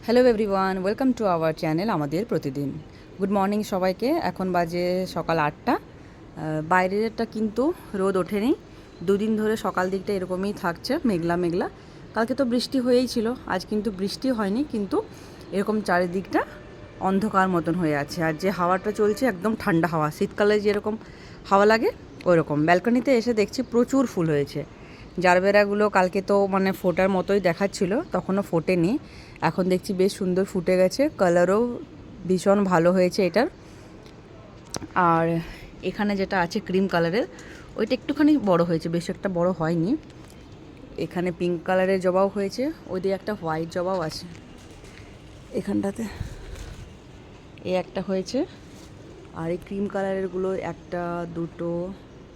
Hello everyone, welcome to our channel আমাদের প্রতিদিন। Good morning সবাইকে। এখন বাজে সকাল 8টা। বাইরেরটা কিন্তু রোদ ওঠেনি। দুদিন ধরে সকাল দিকটা এরকমই থাকছে, মেঘলা মেঘলা। কালকে তো বৃষ্টি হয়েই ছিল, আজ কিন্তু বৃষ্টি হয়নি, কিন্তু এরকম চারিদিকটা অন্ধকার মতন হয়ে আছে। আর যে হাওয়াটা চলছে একদম ঠান্ডা হাওয়া, শীতকালে যেরকম হাওয়া লাগে ওই রকম। ব্যালকনিতে এসে দেখছি প্রচুর ফুল হয়েছে। জারবেরাগুলো কালকে তো মানে ফোটার মতোই দেখাচ্ছিল, তখনও ফোটেনি। এখন দেখছি বেশ সুন্দর ফুটে গেছে, কালারও ভীষণ ভালো হয়েছে এটার। আর এখানে যেটা আছে ক্রিম কালারের, ওইটা একটুখানি বড় হয়েছে, বেশ একটা বড় হয়নি। এখানে পিঙ্ক কালারের জবাও হয়েছে, ওই দিয়ে একটা হোয়াইট জবাও আছে। এখানটাতে এই একটা হয়েছে, আর এই ক্রিম কালারেরগুলো একটা দুটো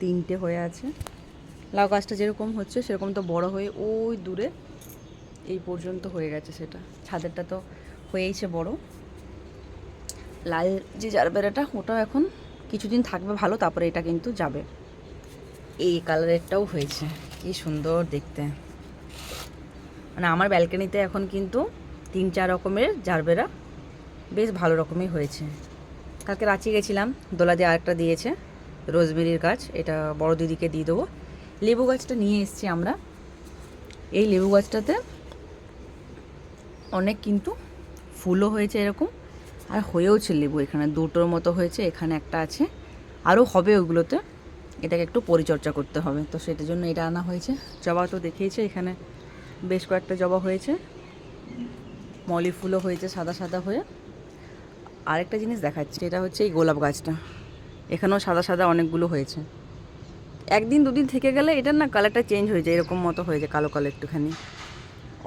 তিনটে হয়ে আছে। লাউ গাছটা যেরকম হচ্ছে সেরকম তো বড় হয়ে ওই দূরে এই পর্যন্ত হয়ে গেছে। সেটা ছাদেরটা তো হয়েইছে বড়। লাল যে জারবেরাটা ওটাও এখন কিছুদিন থাকবে ভালো, তারপরে এটা কিন্তু যাবে। এই কালারেরটাও হয়েছে, কি সুন্দর দেখতে। মানে আমার ব্যালকনিতে এখন কিন্তু 3-4 রকমের জারবেরা বেশ ভালো রকমই হয়েছে। কালকে রাঁচি গেছিলাম, দোলা দিয়ে আরেকটা দিয়েছে রোজমেরির গাছ, এটা বড় দিদিকে দিয়ে দেবো। লেবু গাছটা নিয়ে এসেছি আমরা। এই লেবু গাছটাতে অনেক কিন্তু ফুলও হয়েছে এরকম, আর হয়েওছে লেবু। এখানে দুটোর মতো হয়েছে, এখানে একটা আছে, আরও হবে ওইগুলোতে। এটাকে একটু পরিচর্যা করতে হবে, তো সেটার জন্য এটা আনা হয়েছে। জবা তো দেখিয়েছে, এখানে বেশ কয়েকটা জবা হয়েছে, মলি ফুলও হয়েছে সাদা সাদা হয়ে। আরেকটা জিনিস দেখাচ্ছে, এটা হচ্ছে এই গোলাপ গাছটা, এখানেও সাদা সাদা অনেকগুলো হয়েছে। একদিন দুদিন থেকে গেলে এটার না কালারটা চেঞ্জ হয়ে যায়, এরকম মতো হয়ে যায়, কালো কালো একটুখানি।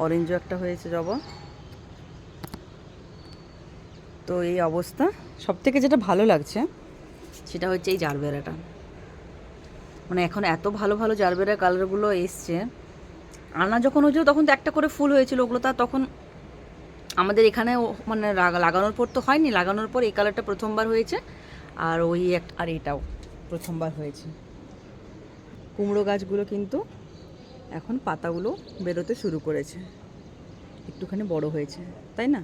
অরেঞ্জও একটা হয়েছে জবা। তো এই অবস্থা। সবথেকে যেটা ভালো লাগছে সেটা হচ্ছে এই জারবেরাটা। মানে এখন এত ভালো ভালো জারবেরা কালারগুলো এসছে। আনা যখন হয়েছিল তখন তো একটা করে ফুল হয়েছিল, ওগুলো তো তখন আমাদের এখানে মানে লাগানোর পর তো হয়নি, লাগানোর পর এই কালারটা প্রথমবার হয়েছে। আর ওই আর এটাও প্রথমবার হয়েছে। কুমড়ো গাছগুলো কিন্তু এখন পাতাগুলো বেরোতে শুরু করেছে, একটুখানি বড় হয়েছে, তাই না?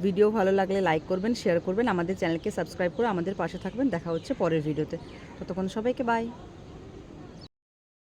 ভিডিও ভালো লাগলে লাইক করবেন, শেয়ার করবেন, আমাদের চ্যানেলকে সাবস্ক্রাইব করে আমাদের পাশে থাকবেন। দেখা হচ্ছে পরের ভিডিওতে। ততক্ষণ সবাইকে বাই।